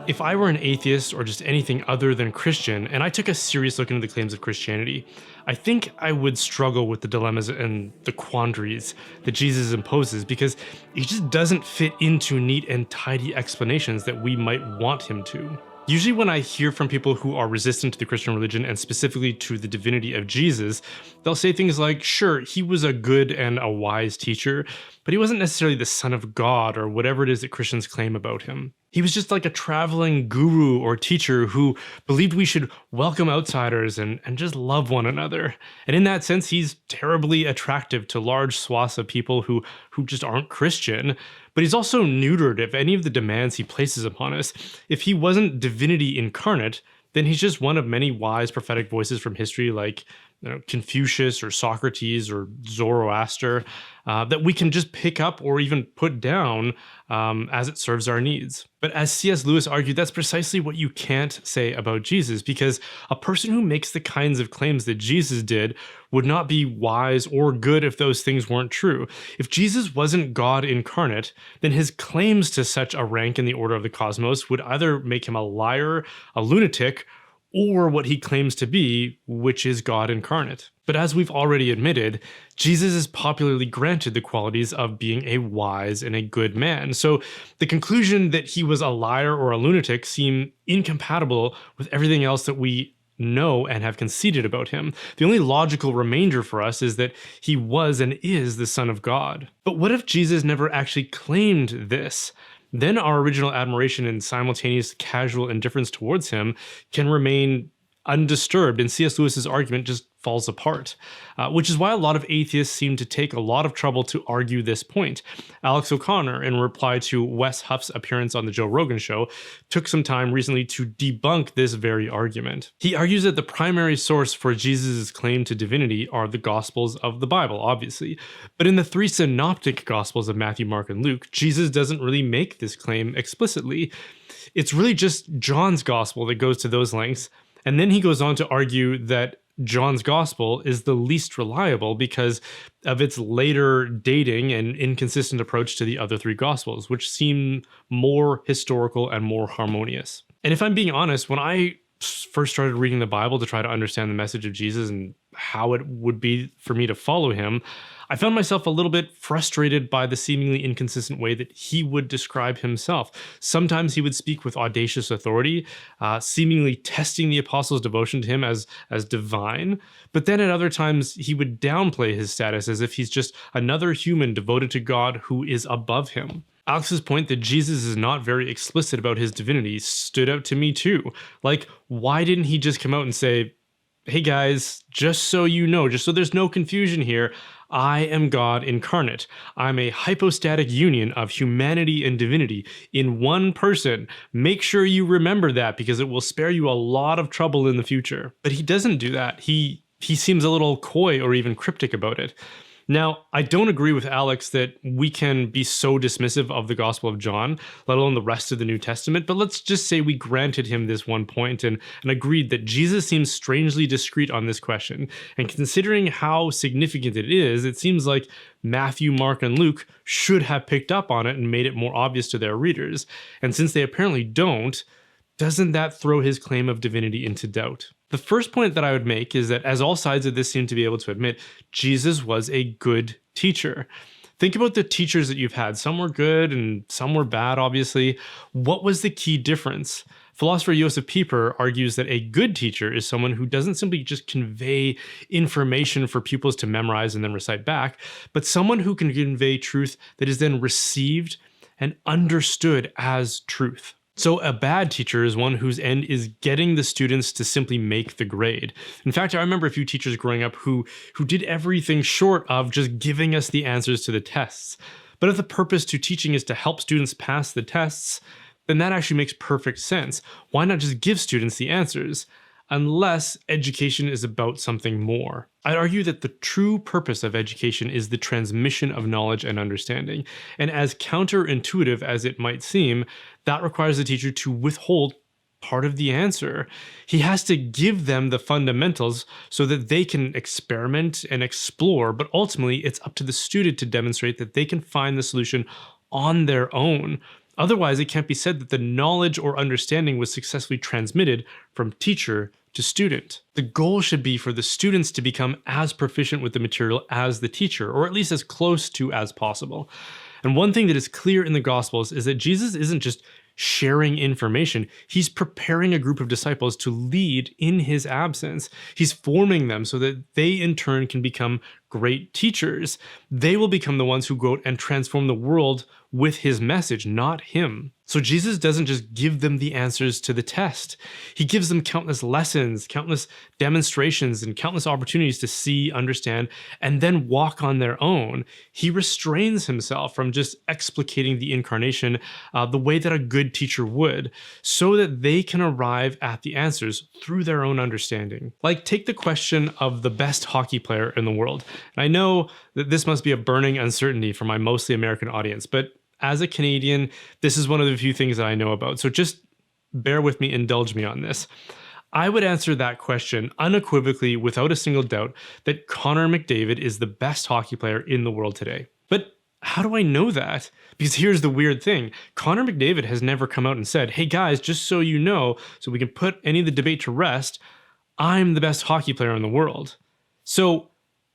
If I were an atheist or just anything other than Christian, and I took a serious look into the claims of Christianity, I think I would struggle with the dilemmas and the quandaries that Jesus imposes because he just doesn't fit into neat and tidy explanations that we might want him to. Usually when I hear from people who are resistant to the Christian religion and specifically to the divinity of Jesus, they'll say things like, sure, he was a good and a wise teacher, but he wasn't necessarily the son of God or whatever it is that Christians claim about him. He was just like a traveling guru or teacher who believed we should welcome outsiders and just love one another. And in that sense, he's terribly attractive to large swaths of people who just aren't Christian. But he's also neutered if any of the demands he places upon us. If he wasn't divinity incarnate, then he's just one of many wise prophetic voices from history like Confucius or Socrates or Zoroaster that we can just pick up or even put down as it serves our needs. But as C.S. Lewis argued, that's precisely what you can't say about Jesus, because a person who makes the kinds of claims that Jesus did would not be wise or good if those things weren't true. If Jesus wasn't God incarnate, then his claims to such a rank in the order of the cosmos would either make him a liar, a lunatic, or what he claims to be, which is God incarnate. But as we've already admitted, Jesus is popularly granted the qualities of being a wise and a good man. So the conclusion that he was a liar or a lunatic seem incompatible with everything else that we know and have conceded about him. The only logical remainder for us is that he was and is the Son of God. But what if Jesus never actually claimed this? Then our original admiration and simultaneous casual indifference towards him can remain undisturbed, and C.S. Lewis's argument just falls apart, which is why a lot of atheists seem to take a lot of trouble to argue this point. Alex O'Connor, in reply to Wes Huff's appearance on the Joe Rogan Show, took some time recently to debunk this very argument. He argues that the primary source for Jesus' claim to divinity are the Gospels of the Bible, obviously. But in the three synoptic Gospels of Matthew, Mark, and Luke, Jesus doesn't really make this claim explicitly. It's really just John's Gospel that goes to those lengths, and then he goes on to argue that John's Gospel is the least reliable because of its later dating and inconsistent approach to the other three Gospels, which seem more historical and more harmonious. And if I'm being honest, when I first started reading the Bible to try to understand the message of Jesus and how it would be for me to follow him, I found myself a little bit frustrated by the seemingly inconsistent way that he would describe himself. Sometimes he would speak with audacious authority, seemingly testing the apostles' devotion to him as divine, but then at other times he would downplay his status as if he's just another human devoted to God who is above him. Alex's point that Jesus is not very explicit about his divinity stood out to me too. Like, why didn't he just come out and say, hey guys, just so you know, just so there's no confusion here, I am God incarnate. I'm a hypostatic union of humanity and divinity in one person. Make sure you remember that because it will spare you a lot of trouble in the future. But he doesn't do that. He seems a little coy or even cryptic about it. Now, I don't agree with Alex that we can be so dismissive of the Gospel of John, let alone the rest of the New Testament, but let's just say we granted him this one point and agreed that Jesus seems strangely discreet on this question. And considering how significant it is, it seems like Matthew, Mark, and Luke should have picked up on it and made it more obvious to their readers. And since they apparently don't, doesn't that throw his claim of divinity into doubt? The first point that I would make is that, as all sides of this seem to be able to admit, Jesus was a good teacher. Think about the teachers that you've had. Some were good and some were bad, obviously. What was the key difference? Philosopher Josef Pieper argues that a good teacher is someone who doesn't simply just convey information for pupils to memorize and then recite back, but someone who can convey truth that is then received and understood as truth. So a bad teacher is one whose end is getting the students to simply make the grade. In fact, I remember a few teachers growing up who did everything short of just giving us the answers to the tests. But if the purpose to teaching is to help students pass the tests, then that actually makes perfect sense. Why not just give students the answers? Unless education is about something more. I'd argue that the true purpose of education is the transmission of knowledge and understanding. And as counterintuitive as it might seem, that requires the teacher to withhold part of the answer. He has to give them the fundamentals so that they can experiment and explore, but ultimately it's up to the student to demonstrate that they can find the solution on their own. Otherwise, it can't be said that the knowledge or understanding was successfully transmitted from teacher to student. The goal should be for the students to become as proficient with the material as the teacher, or at least as close to as possible. And one thing that is clear in the Gospels is that Jesus isn't just sharing information, he's preparing a group of disciples to lead in his absence. He's forming them so that they in turn can become great teachers. They will become the ones who go out and transform the world with his message, not him. So Jesus doesn't just give them the answers to the test. He gives them countless lessons, countless demonstrations, and countless opportunities to see, understand, and then walk on their own. He restrains himself from just explicating the incarnation the way that a good teacher would, so that they can arrive at the answers through their own understanding. Like, take the question of the best hockey player in the world. And I know that this must be a burning uncertainty for my mostly American audience, but as a Canadian, this is one of the few things that I know about. So just bear with me, indulge me on this. I would answer that question unequivocally, without a single doubt, that Connor McDavid is the best hockey player in the world today. But how do I know that? Because here's the weird thing. Connor McDavid has never come out and said, hey guys, just so you know, so we can put any of the debate to rest, I'm the best hockey player in the world. So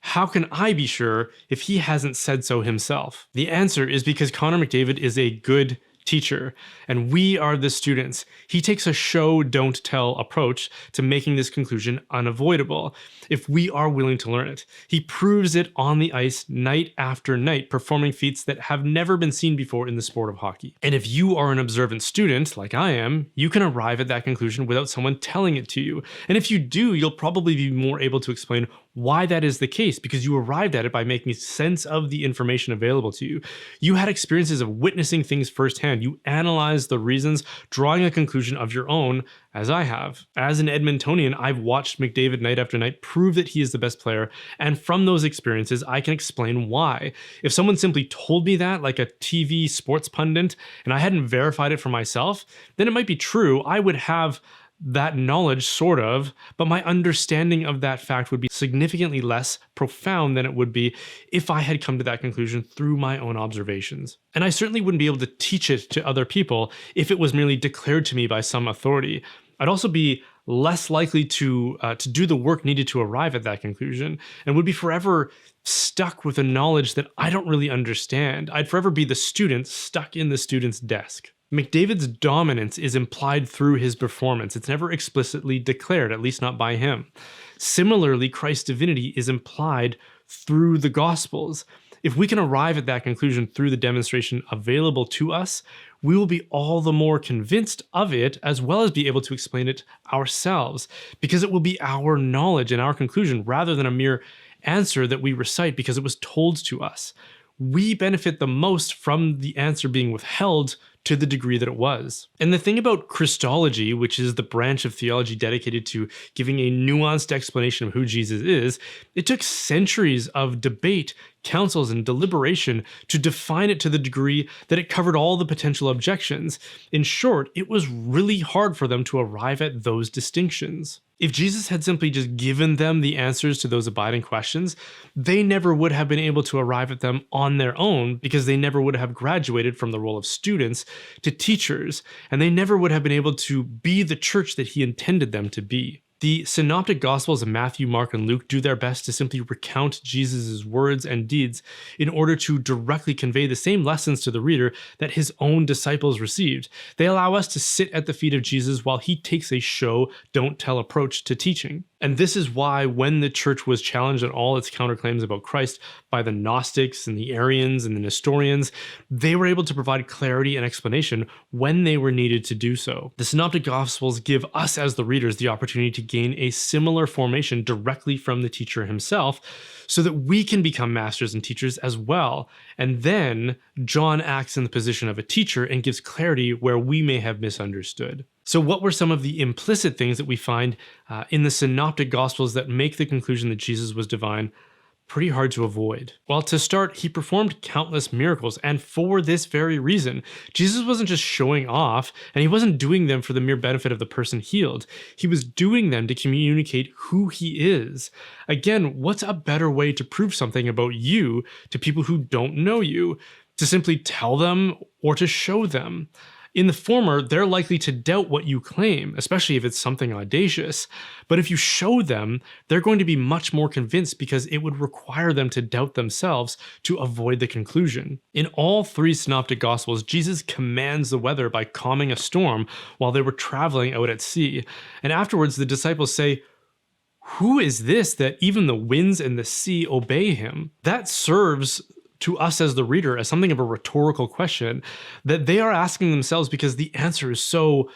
how can I be sure if he hasn't said so himself? The answer is because Connor McDavid is a good teacher, and we are the students. He takes a show, don't tell approach to making this conclusion unavoidable, if we are willing to learn it. He proves it on the ice night after night, performing feats that have never been seen before in the sport of hockey. And if you are an observant student, like I am, you can arrive at that conclusion without someone telling it to you. And if you do, you'll probably be more able to explain why that is the case, because you arrived at it by making sense of the information available to you. You had experiences of witnessing things firsthand. You analyzed the reasons, drawing a conclusion of your own, as I have. As an Edmontonian, I've watched McDavid night after night prove that he is the best player, and from those experiences, I can explain why. If someone simply told me that, like a TV sports pundit, and I hadn't verified it for myself, then it might be true. I would have that knowledge, sort of, but my understanding of that fact would be significantly less profound than it would be if I had come to that conclusion through my own observations. And I certainly wouldn't be able to teach it to other people if it was merely declared to me by some authority. I'd also be less likely to do the work needed to arrive at that conclusion, and would be forever stuck with a knowledge that I don't really understand. I'd forever be the student stuck in the student's desk. McDavid's dominance is implied through his performance. It's never explicitly declared, at least not by him. Similarly, Christ's divinity is implied through the Gospels. If we can arrive at that conclusion through the demonstration available to us, we will be all the more convinced of it, as well as be able to explain it ourselves, because it will be our knowledge and our conclusion rather than a mere answer that we recite because it was told to us. We benefit the most from the answer being withheld to the degree that it was. And the thing about Christology, which is the branch of theology dedicated to giving a nuanced explanation of who Jesus is, it took centuries of debate, councils, and deliberation to define it to the degree that it covered all the potential objections. In short, it was really hard for them to arrive at those distinctions. If Jesus had simply just given them the answers to those abiding questions, they never would have been able to arrive at them on their own, because they never would have graduated from the role of students to teachers, and they never would have been able to be the church that he intended them to be. The synoptic gospels of Matthew, Mark, and Luke do their best to simply recount Jesus' words and deeds in order to directly convey the same lessons to the reader that his own disciples received. They allow us to sit at the feet of Jesus while he takes a show, don't tell approach to teaching. And this is why when the church was challenged on all its counterclaims about Christ by the Gnostics and the Arians and the Nestorians, they were able to provide clarity and explanation when they were needed to do so. The synoptic gospels give us as the readers the opportunity to gain a similar formation directly from the teacher himself, so that we can become masters and teachers as well. And then John acts in the position of a teacher and gives clarity where we may have misunderstood. So what were some of the implicit things that we find in the synoptic gospels that make the conclusion that Jesus was divine pretty hard to avoid? Well, to start, he performed countless miracles, and for this very reason. Jesus wasn't just showing off, and he wasn't doing them for the mere benefit of the person healed. He was doing them to communicate who he is. Again, what's a better way to prove something about you to people who don't know you? to simply tell them or to show them. In the former, they're likely to doubt what you claim, especially if it's something audacious. But if you show them, they're going to be much more convinced because it would require them to doubt themselves to avoid the conclusion. In all three synoptic gospels, Jesus commands the weather by calming a storm while they were traveling out at sea. And afterwards, the disciples say, "Who is this that even the winds and the sea obey him?" That serves to us as the reader as something of a rhetorical question that they are asking themselves because the answer is so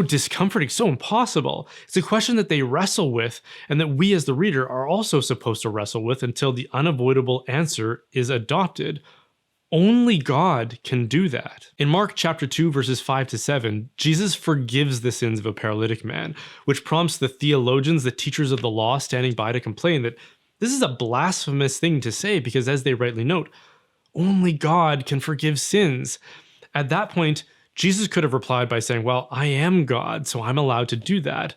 discomforting, so impossible. It's a question that they wrestle with and that we as the reader are also supposed to wrestle with until the unavoidable answer is adopted. Only God can do that. In Mark chapter 2, verses 5 to 7, Jesus forgives the sins of a paralytic man, which prompts the theologians, the teachers of the law standing by to complain that this is a blasphemous thing to say because, as they rightly note, only God can forgive sins. At that point, Jesus could have replied by saying, "Well, I am God, so I'm allowed to do that."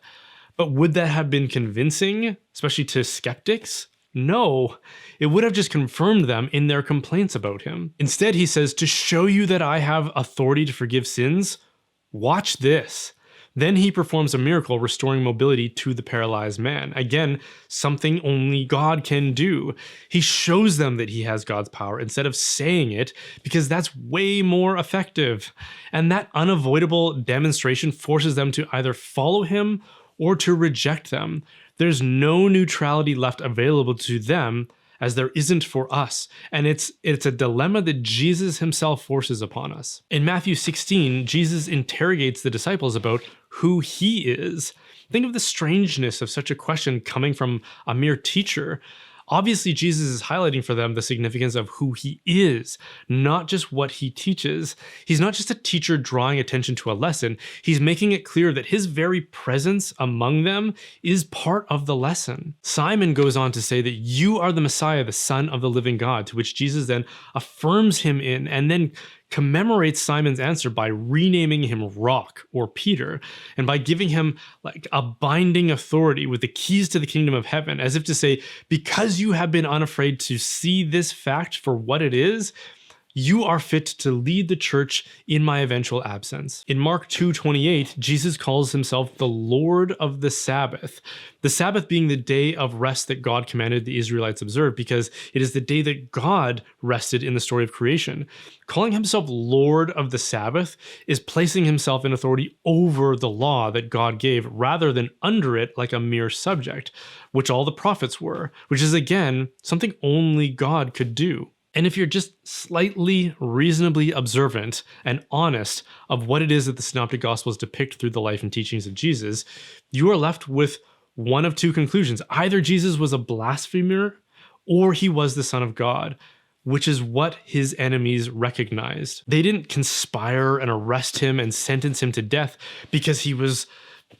But would that have been convincing, especially to skeptics? No, it would have just confirmed them in their complaints about him. Instead, he says, "To show you that I have authority to forgive sins, watch this." Then he performs a miracle restoring mobility to the paralyzed man. Again, something only God can do. He shows them that he has God's power instead of saying it, because that's way more effective. And that unavoidable demonstration forces them to either follow him or to reject them. There's no neutrality left available to them, as there isn't for us. And it's a dilemma that Jesus himself forces upon us. In Matthew 16, Jesus interrogates the disciples about who he is. Think of the strangeness of such a question coming from a mere teacher. Obviously, Jesus is highlighting for them the significance of who he is, not just what he teaches. He's not just a teacher drawing attention to a lesson, he's making it clear that his very presence among them is part of the lesson. Simon goes on to say that you are the Messiah, the Son of the living God, to which Jesus then affirms him in and then commemorates Simon's answer by renaming him Rock or Peter, and by giving him like a binding authority with the keys to the kingdom of heaven, as if to say, because you have been unafraid to see this fact for what it is, you are fit to lead the church in my eventual absence. In Mark 2:28, Jesus calls himself the Lord of the Sabbath. The Sabbath being the day of rest that God commanded the Israelites observe, because it is the day that God rested in the story of creation. Calling himself Lord of the Sabbath is placing himself in authority over the law that God gave, rather than under it like a mere subject, which all the prophets were, which is again something only God could do. And if you're just slightly reasonably observant and honest of what it is that the Synoptic Gospels depict through the life and teachings of Jesus, you are left with one of two conclusions. Either Jesus was a blasphemer or he was the Son of God, which is what his enemies recognized. They didn't conspire and arrest him and sentence him to death because he was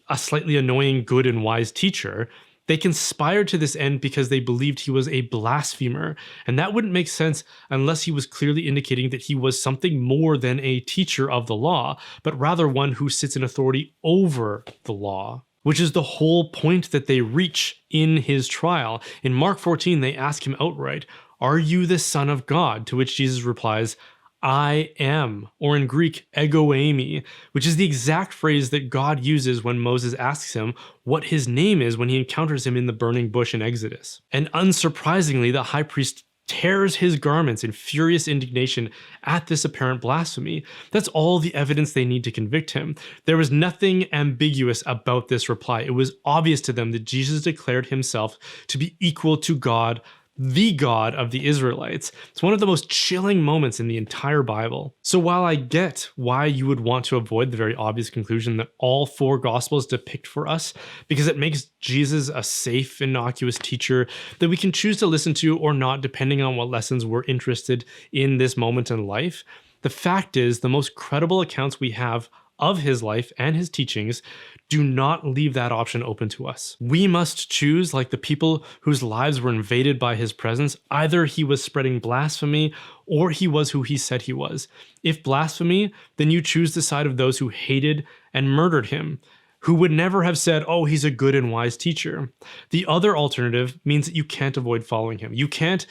a slightly annoying, good and wise teacher. They conspired to this end because they believed he was a blasphemer, and that wouldn't make sense unless he was clearly indicating that he was something more than a teacher of the law, but rather one who sits in authority over the law, which is the whole point that they reach in his trial. In Mark 14, they ask him outright, "Are you the Son of God?" To which Jesus replies, "I am," or in Greek, ego eimi, which is the exact phrase that God uses when Moses asks him what his name is when he encounters him in the burning bush in Exodus. And unsurprisingly, the high priest tears his garments in furious indignation at this apparent blasphemy. That's all the evidence they need to convict him. There was nothing ambiguous about this reply. It was obvious to them that Jesus declared himself to be equal to God, the God of the Israelites. It's one of the most chilling moments in the entire Bible. So while I get why you would want to avoid the very obvious conclusion that all four Gospels depict for us, because it makes Jesus a safe, innocuous teacher that we can choose to listen to or not depending on what lessons we're interested in this moment in life, the fact is the most credible accounts we have of his life and his teachings do not leave that option open to us. We must choose, like the people whose lives were invaded by his presence. Either he was spreading blasphemy or he was who he said he was. If blasphemy, then you choose the side of those who hated and murdered him. who would never have said, oh, he's a good and wise teacher. The other alternative means that you can't avoid following him. You can't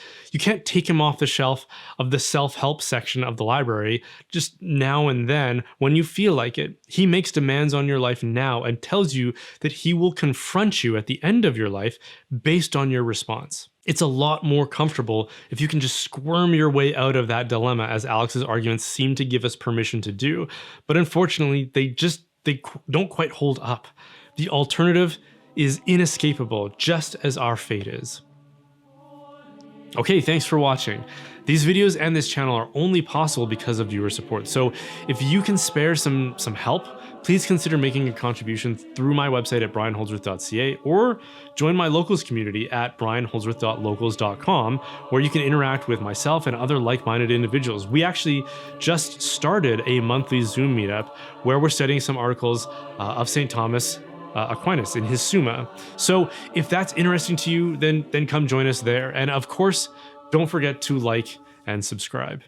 take him off the shelf of the self-help section of the library just now and then when you feel like it. He makes demands on your life now and tells you that he will confront you at the end of your life based on your response. It's a lot more comfortable if you can just squirm your way out of that dilemma, as Alex's arguments seem to give us permission to do. But unfortunately, they don't quite hold up. The alternative is inescapable, just as our fate is. Okay, thanks for watching. These videos and this channel are only possible because of viewer support, so if you can spare some help, please consider making a contribution through my website at brianholdsworth.ca, or join my locals community at brianholdsworth.locals.com, where you can interact with myself and other like-minded individuals. We actually just started a monthly Zoom meetup where we're studying some articles of St. Thomas Aquinas in his Summa. So if that's interesting to you, then come join us there. And of course, don't forget to like and subscribe.